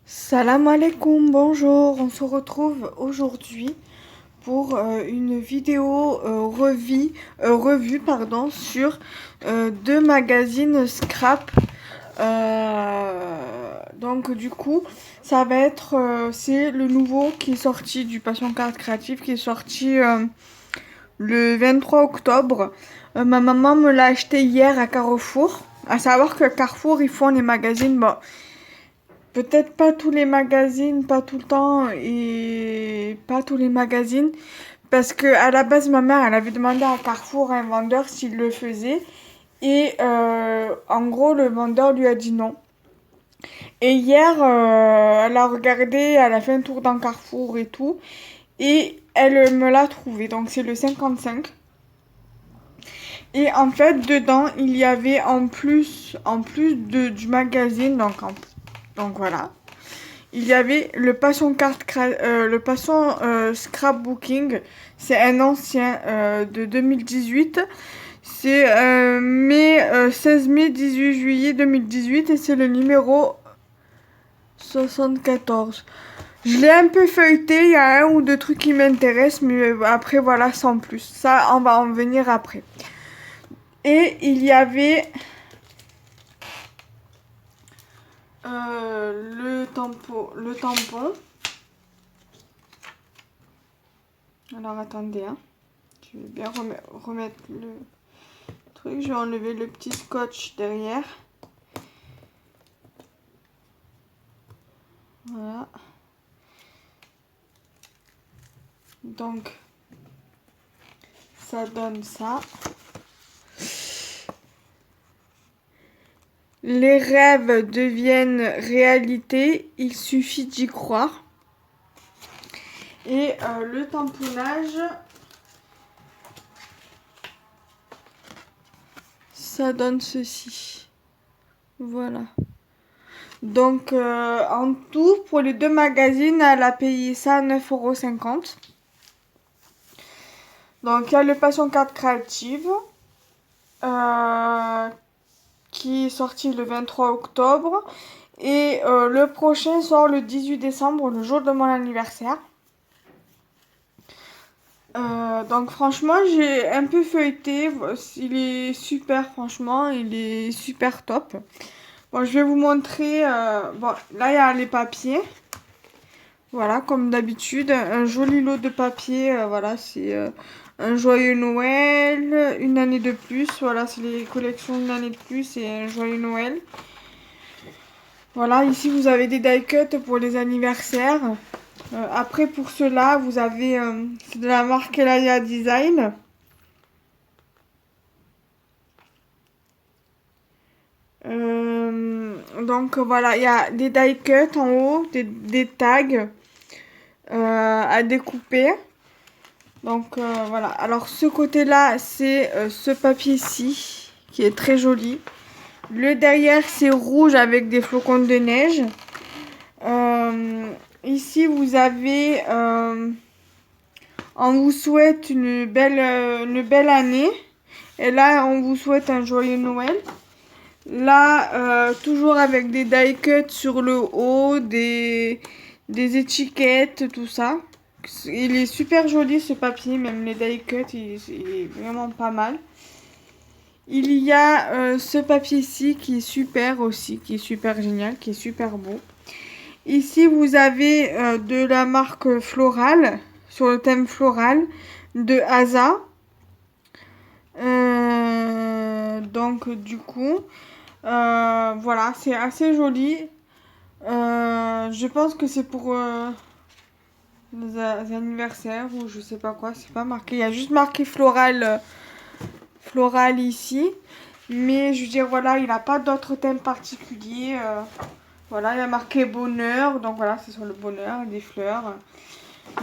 Salam alaikum, bonjour, on se retrouve aujourd'hui pour une vidéo revue sur deux magazines Scrap. Donc du coup, ça va être, c'est le nouveau qui est sorti du Passion Carte Créative, qui est sorti le 23 octobre. Ma maman me l'a acheté hier à Carrefour. À savoir que Carrefour, ils font les magazines, bon, peut-être pas tous les magazines, pas tout le temps et pas tous les magazines. Parce que à la base, ma mère, elle avait demandé à Carrefour, à un vendeur, s'il le faisait. Et en gros, le vendeur lui a dit non. Et hier, elle a regardé, elle a fait un tour dans Carrefour et tout. Et elle me l'a trouvé. Donc c'est le 55. Et en fait, dedans, il y avait du magazine, donc voilà. Il y avait le Passion Scrapbooking. C'est un ancien de 2018. C'est 16 mai 18 juillet 2018 et c'est le numéro 74. Je l'ai un peu feuilleté, il y a un ou deux trucs qui m'intéressent, mais après voilà, sans plus. Ça, on va en venir après. Et il y avait le tampon. Alors attendez, hein. Je vais bien remettre le truc. Je vais enlever le petit scotch derrière. Voilà. Donc, ça donne ça. Les rêves deviennent réalité, il suffit d'y croire. Et le tamponnage, ça donne ceci. Voilà. Donc, en tout, pour les deux magazines, elle a payé ça 9,50 €. Donc, il y a le Passion Carte Créative, qui est sorti le 23 octobre. Et le prochain sort le 18 décembre, le jour de mon anniversaire. Donc franchement, j'ai un peu feuilleté. Il est super, franchement, il est super top. Bon, je vais vous montrer. Bon, là, il y a les papiers. Voilà, comme d'habitude, un joli lot de papiers. Voilà, c'est un joyeux Noël, une année de plus. Voilà, c'est les collections d'une année de plus et un joyeux Noël. Voilà, ici vous avez des die cuts pour les anniversaires. Après, pour cela, vous avez c'est de la marque Elaya Design. Donc voilà, il y a des die cuts en haut, des tags à découper. Donc voilà, alors ce côté-là, c'est ce papier-ci qui est très joli. Le derrière, c'est rouge avec des flocons de neige. Ici, vous avez on vous souhaite une belle année. Et là, on vous souhaite un joyeux Noël. Là, toujours avec des die cuts sur le haut, des étiquettes, tout ça. Il est super joli ce papier, même les die cuts, il est vraiment pas mal. Il y a ce papier-ci qui est super aussi, qui est super génial, qui est super beau. Ici, vous avez de la marque Floral, sur le thème floral, de Asa. Donc, du coup, voilà, c'est assez joli. Je pense que c'est pour les anniversaires ou je sais pas quoi, c'est pas marqué. Il y a juste marqué floral ici. Mais je veux dire, voilà, il n'a pas d'autre thème particulier. Voilà, il y a marqué bonheur. Donc voilà, c'est sur le bonheur, des fleurs.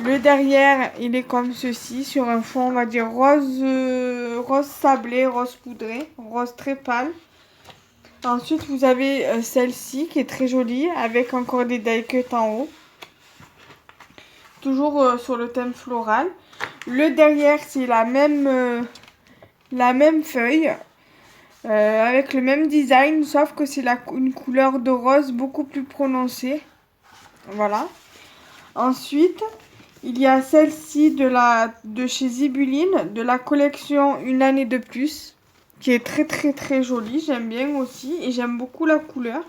Le derrière, il est comme ceci, sur un fond, on va dire rose, rose sablé, rose poudré, rose très pâle. Ensuite, vous avez celle-ci qui est très jolie, avec encore des die cuts en haut. Toujours sur le thème floral. Le derrière, c'est la même feuille, avec le même design, sauf que c'est une couleur de rose beaucoup plus prononcée. Voilà. Ensuite, il y a celle-ci de chez Zibuline, de la collection Une année de plus, qui est très très très jolie. J'aime bien aussi et j'aime beaucoup la couleur.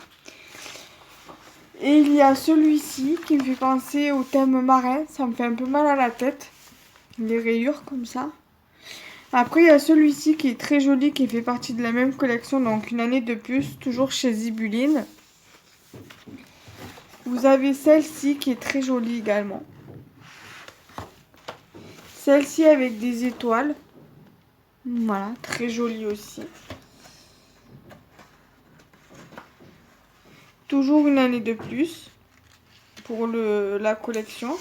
Et il y a celui-ci qui me fait penser au thème marin. Ça me fait un peu mal à la tête. Les rayures comme ça. Après, il y a celui-ci qui est très joli, qui fait partie de la même collection, donc Une année de plus, toujours chez Zibuline. Vous avez celle-ci qui est très jolie également. Celle-ci avec des étoiles. Voilà, très jolie aussi. Toujours Une année de plus pour la collection.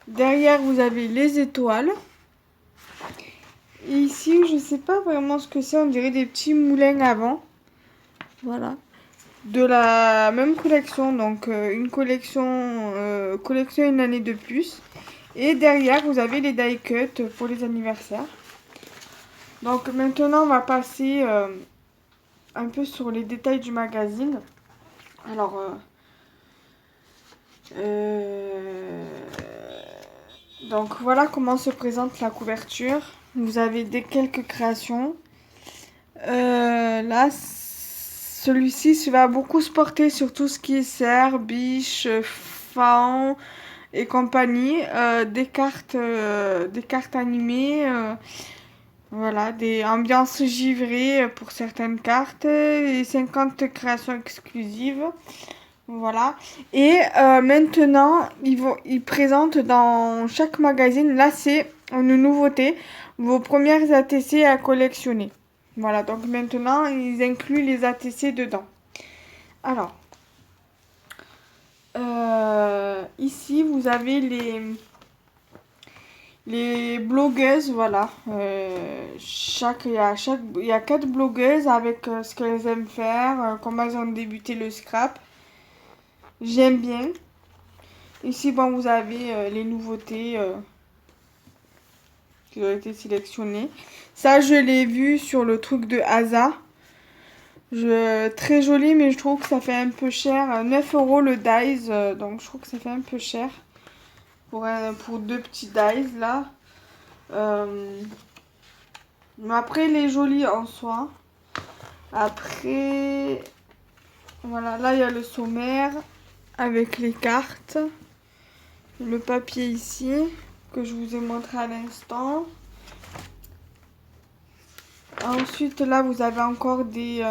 Derrière, vous avez les étoiles. Et ici, je ne sais pas vraiment ce que c'est. On dirait des petits moulins à vent. Voilà. De la même collection. Donc, une collection Une année de plus. Et derrière, vous avez les die cuts pour les anniversaires. Donc, maintenant, on va passer un peu sur les détails du magazine. Alors, donc voilà comment se présente la couverture. Vous avez quelques créations. Là, celui-ci va beaucoup se porter sur tout ce qui est cerf, biche, faon et compagnie. Des cartes animées. Voilà, des ambiances givrées pour certaines cartes et 50 créations exclusives. Voilà. Et maintenant, ils présentent dans chaque magazine, là c'est une nouveauté, vos premières ATC à collectionner. Voilà, donc maintenant, ils incluent les ATC dedans. Alors, ici, vous avez les blogueuses, voilà. Il y a 4 blogueuses avec ce qu'elles aiment faire, comment elles ont débuté le scrap. J'aime bien. Ici, bon, vous avez les nouveautés qui ont été sélectionnées. Ça, je l'ai vu sur le truc de Asa. Très joli, mais je trouve que ça fait un peu cher. 9 € le dies, donc je trouve que ça fait un peu cher pour deux petits dies là. Mais après, il est joli en soi. Après, voilà, là il y a le sommaire avec les cartes. Le papier ici, que je vous ai montré à l'instant. Ensuite, là, vous avez encore des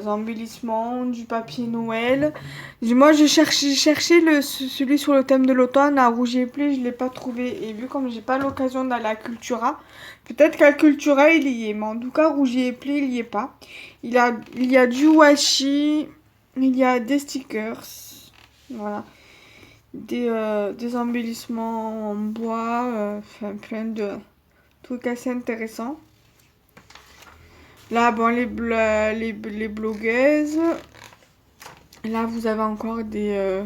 embellissements, du papier Noël. Moi, j'ai cherché celui sur le thème de l'automne à Rougier-Play, je ne l'ai pas trouvé. Et vu comme j'ai pas l'occasion d'aller à Cultura, peut-être qu'à Cultura, il y est. Mais en tout cas, Rougier-Play, il n'y est pas. Il y a du washi, il y a des stickers. Voilà. Des embellissements en bois, enfin plein de trucs assez intéressants. Là, bon, les blogueuses. Là, vous avez encore des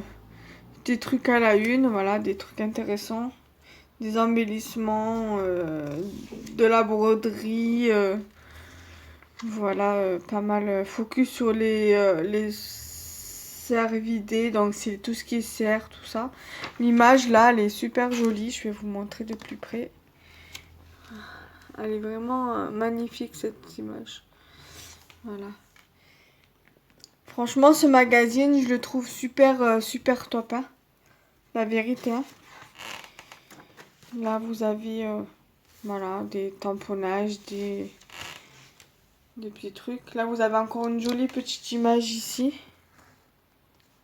trucs à la une, voilà, des trucs intéressants. Des embellissements, de la broderie. Voilà, pas mal focus sur les cervidés, donc c'est tout ce qui est cerf, tout ça. L'image là, elle est super jolie, je vais vous montrer de plus près. Elle est vraiment magnifique cette image. Voilà. Franchement, ce magazine, je le trouve super super top, hein. La vérité, hein. Là, vous avez voilà, des tamponnages, des petits trucs. Là, vous avez encore une jolie petite image ici.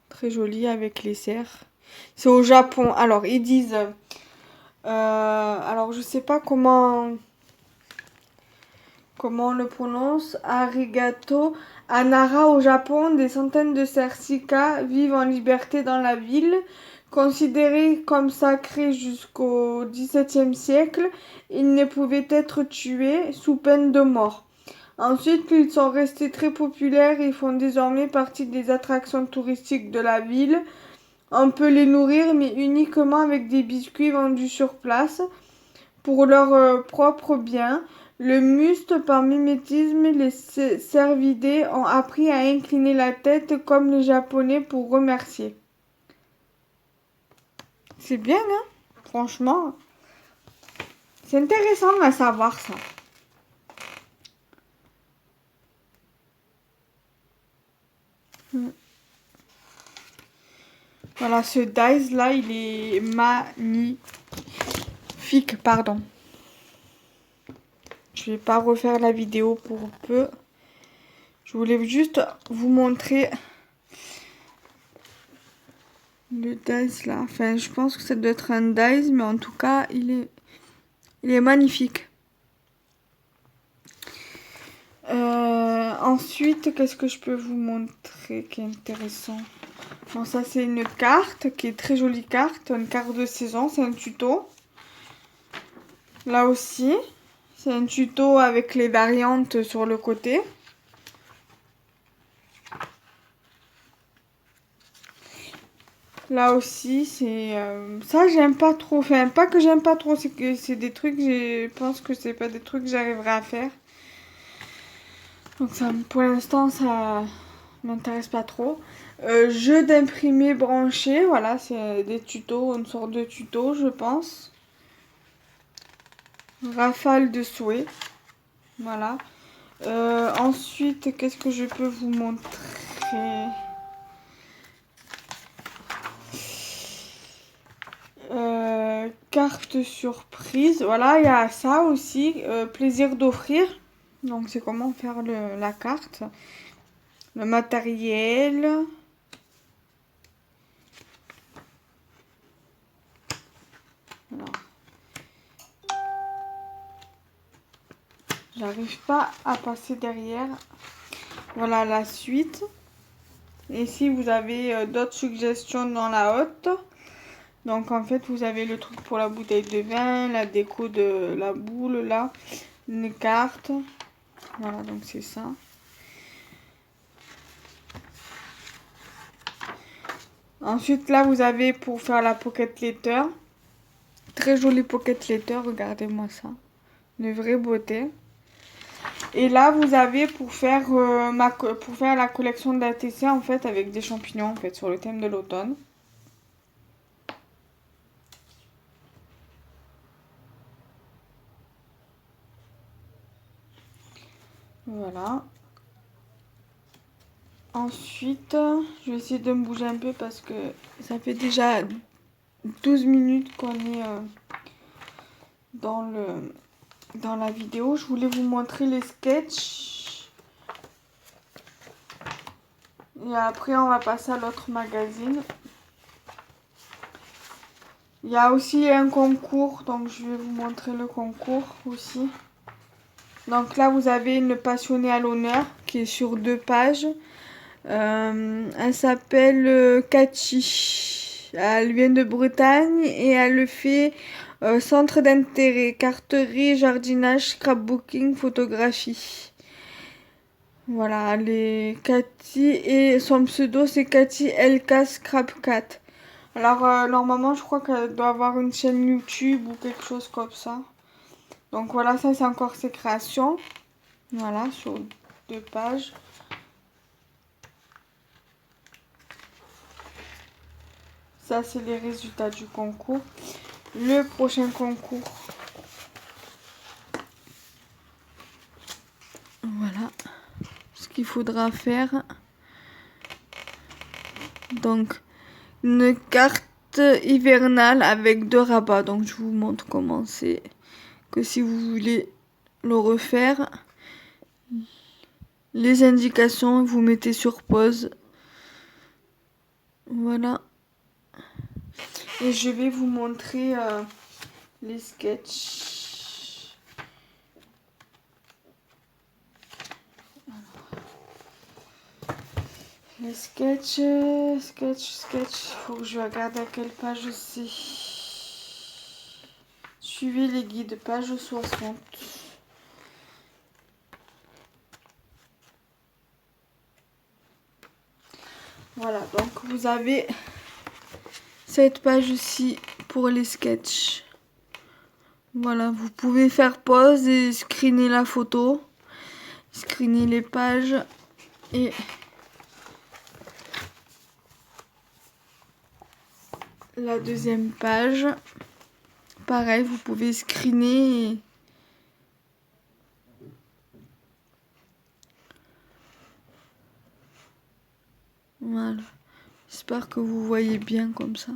Très jolie avec les cerfs. C'est au Japon. Alors, ils disent... alors, je sais pas comment on le prononce. Arigato. À Nara, au Japon, des centaines de cerfs Sika vivent en liberté dans la ville. Considérés comme sacrés jusqu'au XVIIe siècle, ils ne pouvaient être tués sous peine de mort. Ensuite, ils sont restés très populaires et font désormais partie des attractions touristiques de la ville. On peut les nourrir, mais uniquement avec des biscuits vendus sur place pour leur propre bien. Le muste, par mimétisme, les cervidés ont appris à incliner la tête comme les Japonais pour remercier. C'est bien, hein? Franchement, c'est intéressant à savoir ça. Voilà, ce dice là, il est magnifique, pardon. Je vais pas refaire la vidéo pour peu. Je voulais juste vous montrer le dice là. Enfin, je pense que ça doit être un dice, mais en tout cas, il est magnifique. Ensuite, qu'est-ce que je peux vous montrer qui est intéressant? Bon, ça c'est une carte qui est très jolie carte, une carte de saison, c'est un tuto. Là aussi, c'est un tuto avec les variantes sur le côté. Là aussi, c'est ça j'aime pas trop. Enfin, pas que j'aime pas trop, c'est que c'est des trucs, je pense que c'est pas des trucs que j'arriverai à faire. Donc ça, pour l'instant, ça m'intéresse pas trop. Jeu d'imprimé branché, voilà, c'est des tutos, une sorte de tuto, je pense. Rafale de souhait, voilà. Ensuite, qu'est-ce que je peux vous montrer? Carte surprise, voilà, il y a ça aussi, plaisir d'offrir. Donc c'est comment faire la carte. Le matériel. Alors, j'arrive pas à passer derrière. Voilà la suite. Et si vous avez d'autres suggestions dans la haute. Donc en fait vous avez le truc pour la bouteille de vin, la déco de la boule là, une carte. Voilà, donc c'est ça. Ensuite là vous avez pour faire la pocket letter. Très jolie pocket letter, regardez-moi ça. Une vraie beauté. Et là vous avez pour faire, pour faire la collection d'ATC en fait avec des champignons en fait sur le thème de l'automne. Voilà. Ensuite, je vais essayer de me bouger un peu parce que ça fait déjà 12 minutes qu'on est dans la vidéo. Je voulais vous montrer les sketchs. Et après, on va passer à l'autre magazine. Il y a aussi un concours, donc je vais vous montrer le concours aussi. Donc là, vous avez une passionnée à l'honneur qui est sur 2 pages. Elle s'appelle Cathy. Elle vient de Bretagne et elle le fait centre d'intérêt, carterie, jardinage, scrapbooking, photographie. Voilà, les Cathy et son pseudo c'est Cathy LK Scrapcat. Alors normalement je crois qu'elle doit avoir une chaîne YouTube ou quelque chose comme ça. Donc voilà, ça c'est encore ses créations. Voilà, sur 2 pages. Ça, c'est les résultats du concours. Le prochain concours. Voilà ce qu'il faudra faire. Donc, une carte hivernale avec 2 rabats. Donc, je vous montre comment c'est. Que si vous voulez le refaire, les indications, vous mettez sur pause. Voilà. Et je vais vous montrer les sketchs. Les sketchs, sketch. Faut que je regarde à quelle page c'est. Suivez les guides, page 60. Voilà, donc vous avez cette page aussi pour les sketchs. Voilà, vous pouvez faire pause et screener la photo, screener les pages et la deuxième page. Pareil, vous pouvez screener. Voilà. J'espère que vous voyez bien comme ça.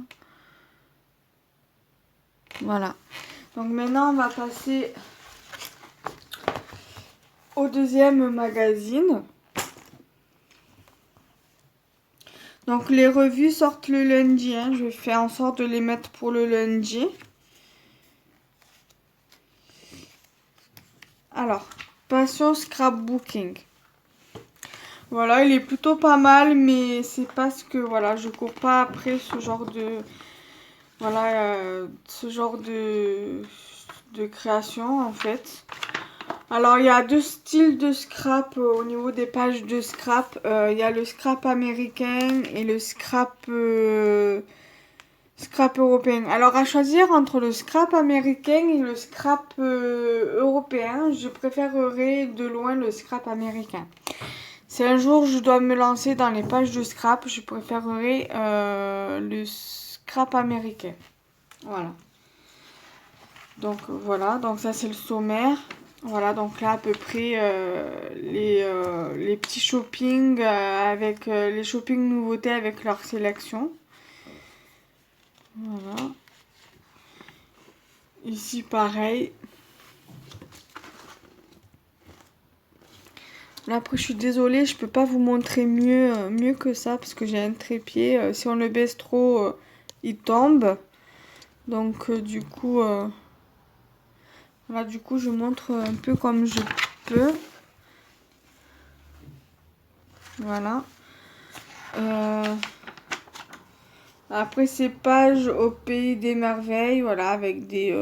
Voilà. Donc maintenant, on va passer au deuxième magazine. Donc les revues sortent le lundi. Hein. Je fais en sorte de les mettre pour le lundi. Alors, Passion Scrapbooking. Voilà, il est plutôt pas mal, mais c'est parce que voilà, je cours pas après ce genre de de création en fait. Alors il y a deux styles de scrap au niveau des pages de scrap. Il y a le scrap américain et le scrap européen. Alors à choisir entre le scrap américain et le scrap européen, je préférerais de loin le scrap américain. Si un jour je dois me lancer dans les pages de scrap, je préférerais le scrap américain. Voilà. Donc voilà, donc ça c'est le sommaire. Voilà, donc là à peu près les petits shopping avec les shopping nouveautés avec leur sélection. Voilà. Ici pareil. Là après je suis désolée, je peux pas vous montrer mieux que ça parce que j'ai un trépied. Si on le baisse trop, il tombe. Donc du coup, voilà, du coup je montre un peu comme je peux. Voilà. Après ces pages au pays des merveilles, voilà, avec des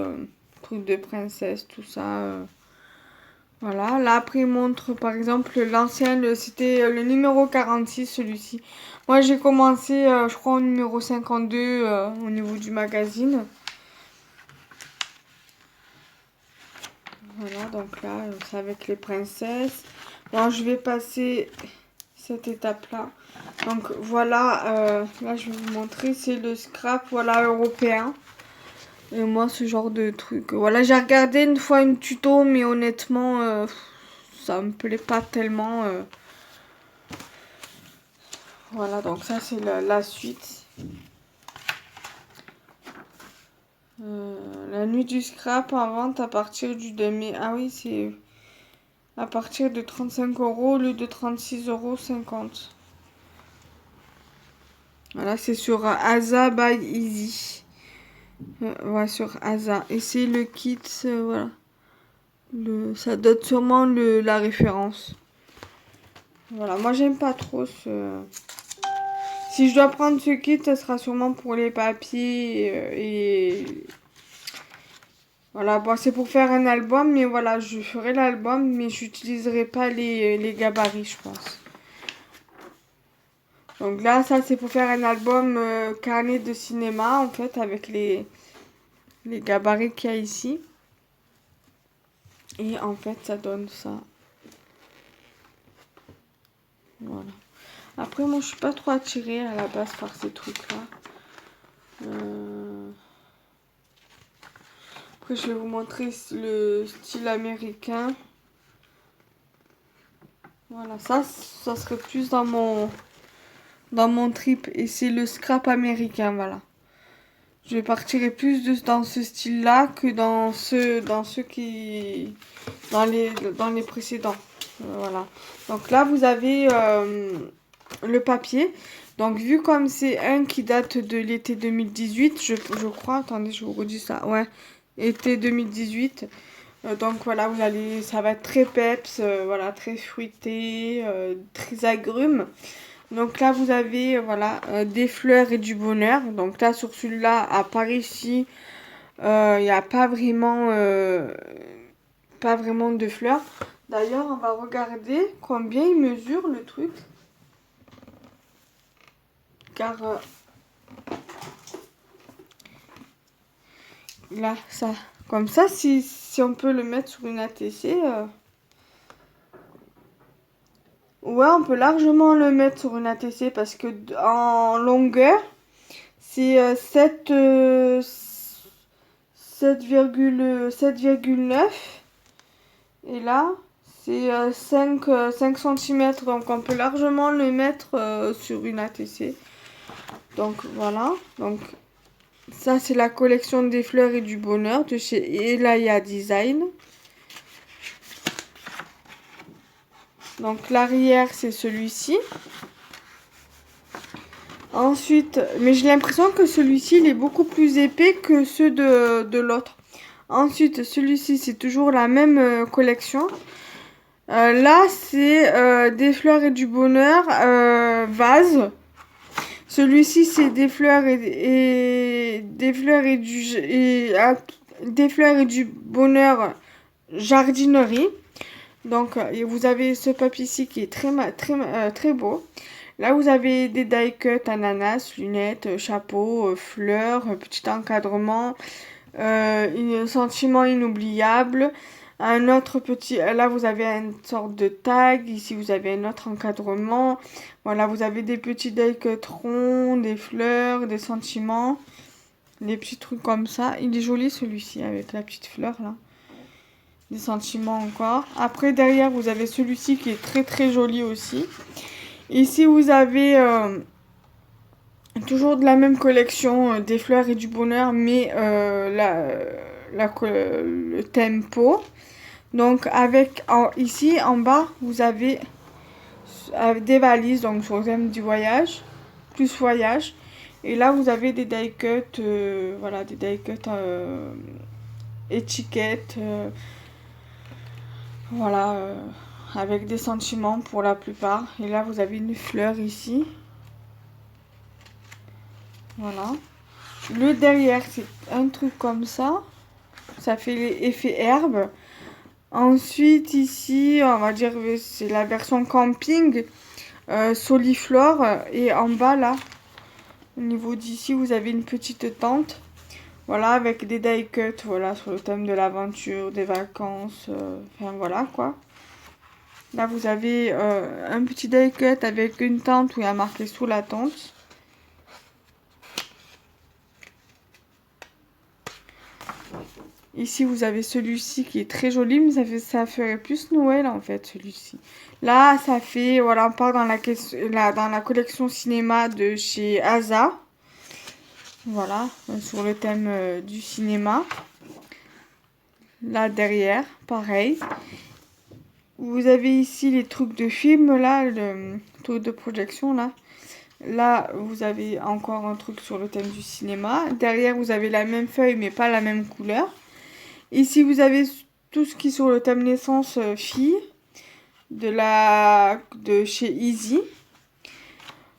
trucs de princesse, tout ça. Voilà, là après il montre par exemple l'ancien, c'était le numéro 46 celui-ci. Moi j'ai commencé je crois au numéro 52 au niveau du magazine. Voilà, donc là c'est avec les princesses. Bon, je vais passer cette étape-là. Donc voilà, là je vais vous montrer, c'est le scrap voilà européen. Et moi ce genre de truc. Voilà, j'ai regardé une fois une tuto, mais honnêtement ça me plaît pas tellement. Voilà, donc ça c'est la suite. La nuit du scrap en vente à partir du 2 mai. Ah oui, c'est à partir de 35 € au lieu de 36,50 €. Voilà, c'est sur Asa by Easy. Ouais, sur Asa. Et c'est le kit, voilà. Ça donne sûrement la référence. Voilà, moi j'aime pas trop ce... Si je dois prendre ce kit, ça sera sûrement pour les papiers et... Voilà, bon, c'est pour faire un album, mais voilà, je ferai l'album, mais j'utiliserai pas les gabarits, je pense. Donc là, ça, c'est pour faire un album carnet de cinéma, en fait, avec les gabarits qu'il y a ici. Et en fait, ça donne ça. Voilà. Après, moi, je suis pas trop attirée à la base par ces trucs-là. Après, je vais vous montrer le style américain. Voilà, ça serait plus dans mon trip. Et c'est le scrap américain, voilà. Je partirai plus dans ce style-là que dans ceux qui... dans les précédents. Voilà. Donc là, vous avez le papier. Donc, vu comme c'est un qui date de l'été 2018, je crois, attendez, je vous redis ça, ouais, été 2018. Donc voilà, ça va être très peps, voilà, très fruité, très agrumes. Donc là, vous avez voilà des fleurs et du bonheur. Donc là, sur celui-là, à Paris, ici, il n'y a pas vraiment de fleurs. D'ailleurs, on va regarder combien il mesure le truc. Car là, ça, Comme ça, si on peut le mettre sur une ATC, ouais, on peut largement le mettre sur une ATC parce que en longueur, c'est 7,9 et là, c'est 5 cm, donc on peut largement le mettre sur une ATC. Donc voilà, donc ça c'est la collection des fleurs et du bonheur de chez Elaya Design. Donc l'arrière c'est celui-ci. Ensuite, mais j'ai l'impression que celui-ci il est beaucoup plus épais que ceux de l'autre. Ensuite, celui-ci c'est toujours la même collection. Là c'est des fleurs et du bonheur vase. Celui-ci c'est des fleurs des fleurs et des fleurs et du bonheur jardinerie. Donc vous avez ce papier-ci qui est très beau. Là vous avez des die cuts, ananas, lunettes, chapeau, fleurs, petit encadrement, un sentiment inoubliable. Un autre petit, là vous avez une sorte de tag, ici vous avez un autre encadrement. Voilà, vous avez des petits die cuts ronds, des fleurs, des sentiments, des petits trucs comme ça. Il est joli celui-ci avec la petite fleur là. Des sentiments encore. Après derrière vous avez celui-ci qui est très joli aussi. Ici vous avez toujours de la même collection des fleurs et du bonheur, mais le tempo. Donc ici en bas vous avez des valises donc sur le thème du voyage, plus voyage. Et là vous avez des die cuts, voilà des die cuts étiquettes, voilà avec des sentiments pour la plupart. Et là vous avez une fleur ici. Voilà. Le derrière c'est un truc comme ça. Ça fait l'effet herbe. Ensuite, ici, on va dire c'est la version camping Soliflore. Et en bas, là, au niveau d'ici, vous avez une petite tente. Voilà, avec des die cuts, voilà, sur le thème de l'aventure, des vacances. Enfin, voilà, quoi. Là, vous avez un petit die cut avec une tente où il y a marqué sous la tente. Ici, vous avez celui-ci qui est très joli, mais ça ferait plus Noël, en fait, celui-ci. Là, ça fait, voilà, on part dans la collection cinéma de chez Asa. Voilà, sur le thème du cinéma. Là, derrière, pareil. Vous avez ici les trucs de film, là, le truc de projection, là. Là, vous avez encore un truc sur le thème du cinéma. Derrière, vous avez la même feuille, mais pas la même couleur. Ici, vous avez tout ce qui est sur le thème naissance fille de chez Easy.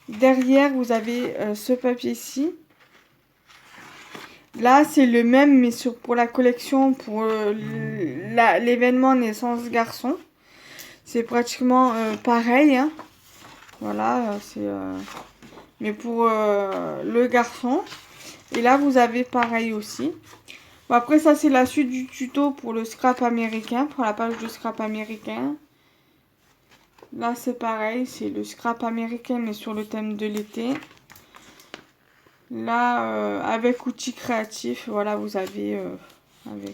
Derrière, vous avez ce papier-ci. Là, c'est le même, mais pour la collection, pour l'événement naissance garçon. C'est pratiquement pareil. Hein. Voilà, mais pour le garçon. Et là, vous avez pareil aussi. Bon, après, ça, c'est la suite du tuto pour le scrap américain, pour la page de scrap américain. Là, c'est pareil, c'est le scrap américain, mais sur le thème de l'été. Là, avec outils créatifs, voilà, vous avez voilà.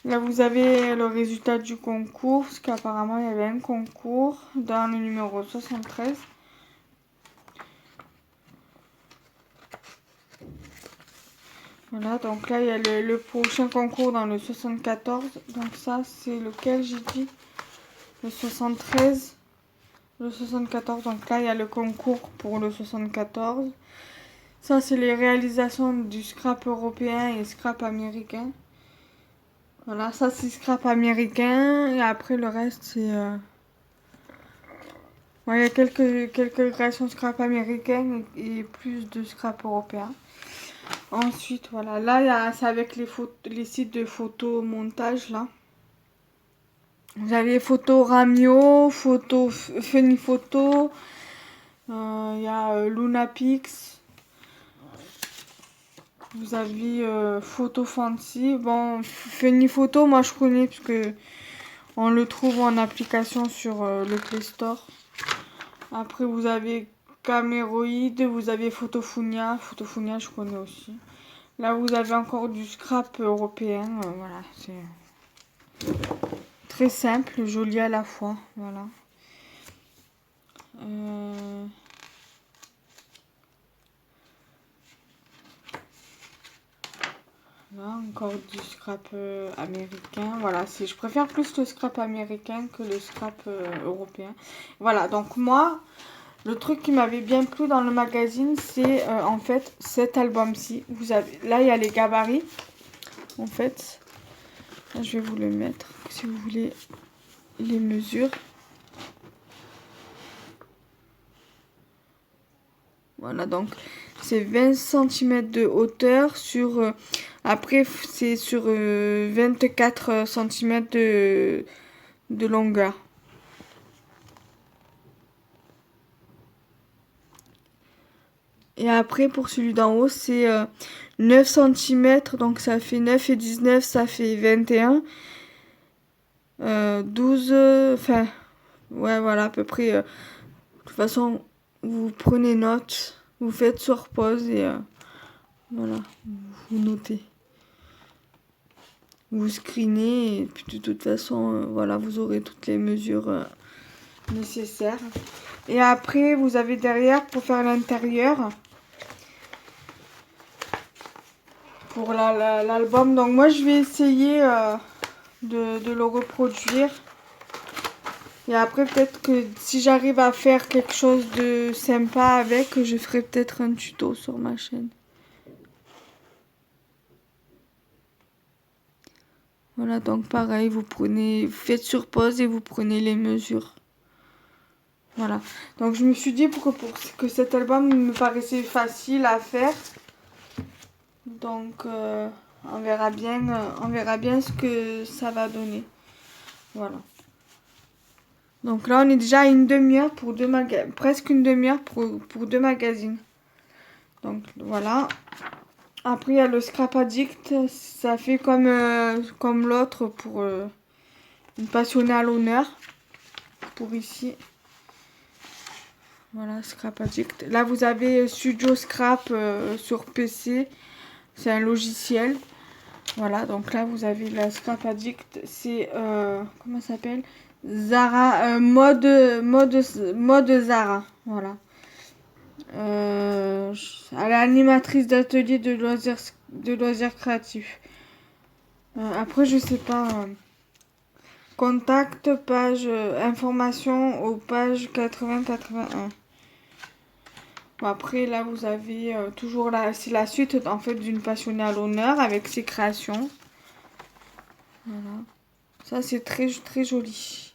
Là, vous avez le résultat du concours, parce qu'apparemment, il y avait un concours dans le numéro 73. Voilà, donc là, il y a le prochain concours dans le 74. Donc ça, c'est lequel j'ai dit? Le 73. Le 74. Donc là, il y a le concours pour le 74. Ça, c'est les réalisations du scrap européen et scrap américain. Voilà, ça, c'est scrap américain. Et après, le reste, c'est... Ouais, il y a quelques créations scrap américaines et plus de scrap européen. Ensuite, voilà, là, c'est avec les sites de photomontage, là. Vous avez Photo Ramio, Funny Photo, il y a Lunapix. Vous avez Photo Fancy. Bon, Funny Photo, moi je connais parce que on le trouve en application sur le Play Store. Après, vous avez Caméroïde, vous avez Photofunia. Photofunia, je connais aussi. Là, vous avez encore du scrap européen. Voilà, c'est très simple, joli à la fois. Voilà. Là, encore du scrap américain. Voilà, je préfère plus le scrap américain que le scrap européen. Voilà, donc moi, le truc qui m'avait bien plu dans le magazine, c'est en fait cet album-ci. Là, il y a les gabarits. En fait, là, je vais vous le mettre si vous voulez les mesures. Voilà, donc c'est 20 cm de hauteur sur... après, c'est sur 24 cm de longueur. Et après, pour celui d'en haut, c'est 9 cm, donc ça fait 9 et 19, ça fait 21. 12, enfin, ouais, voilà, à peu près. De toute façon, vous prenez note, vous faites sur pause et voilà, vous notez. Vous screenez et puis de toute façon, voilà, vous aurez toutes les mesures nécessaires. Et après, vous avez derrière pour faire l'intérieur. Pour l'album. Donc moi, je vais essayer de le reproduire. Et après, peut-être que si j'arrive à faire quelque chose de sympa avec, je ferai peut-être un tuto sur ma chaîne. Voilà, donc pareil, vous faites sur pause et vous prenez les mesures. Voilà. Donc je me suis dit pour que cet album me paraissait facile à faire. Donc on verra bien ce que ça va donner. Voilà. Donc là, on est déjà à une demi-heure pour presque une demi-heure pour deux magazines. Donc voilà. Après, il y a le Scrap Addict. Ça fait comme l'autre pour une passionnée à l'honneur. Pour ici. Voilà, Scrap Addict. Là, vous avez Studio Scrap sur PC. C'est un logiciel. Voilà, donc là, vous avez la Scrap Addict. C'est, comment ça s'appelle? Zara, mode Zara. Voilà. Elle est animatrice d'atelier de loisirs créatifs. Après, je sais pas. Contact, page, information aux pages 80-81. Bon, après, là, vous avez toujours c'est la suite en fait d'une passionnée à l'honneur avec ses créations. Voilà. Ça, c'est très, très joli.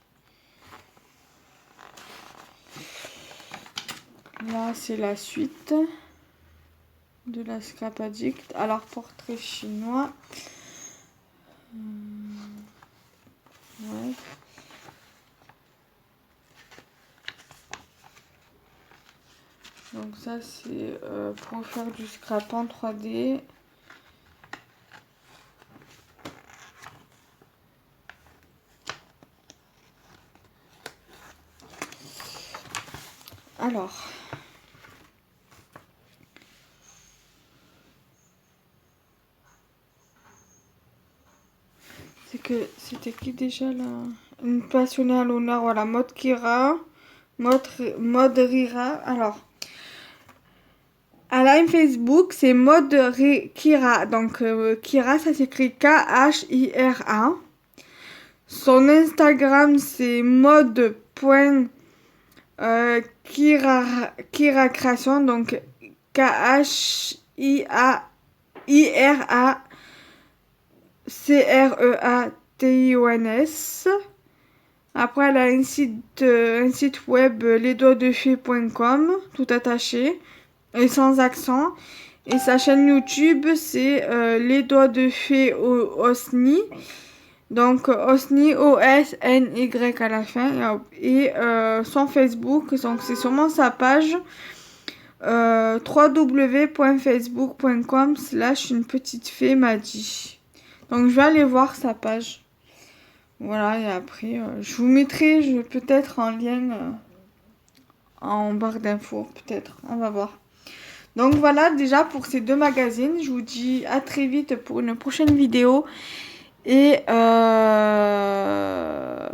Là, c'est la suite de la Scrap Addict. Alors, portrait chinois. Ouais. Donc ça, c'est pour faire du scrap en 3D. Alors... c'était qui déjà là? Une passionnée à l'honneur, voilà, mode Kira, mode Rira. Alors, à la Facebook, c'est mode Kira. Donc, Kira, ça s'écrit K-H-I-R-A. Son Instagram, c'est mode.Kira Création. Donc, K-H-I-R-A. CREATIONS. Après, elle a un site web lesdoigtsdefée.com, tout attaché et sans accent. Et sa chaîne YouTube, c'est Les Doigts de Fée Osni. Donc Osni, O-S-N-Y à la fin. Et son Facebook, donc c'est sûrement sa page. www.facebook.com/une-petite-fée m'a dit. Donc je vais aller voir sa page. Voilà, et après, je vous mettrai peut-être en lien en barre d'infos, peut-être. On va voir. Donc voilà déjà pour ces 2 magazines. Je vous dis à très vite pour une prochaine vidéo. Et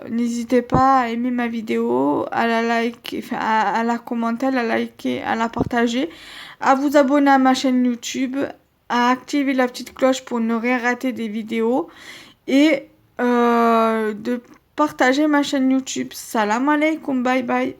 n'hésitez pas à aimer ma vidéo, à la liker, enfin à la commenter, à la liker, à la partager, à vous abonner à ma chaîne YouTube, à activer la petite cloche pour ne rien rater des vidéos et de partager ma chaîne YouTube. Salam alaikum, bye bye.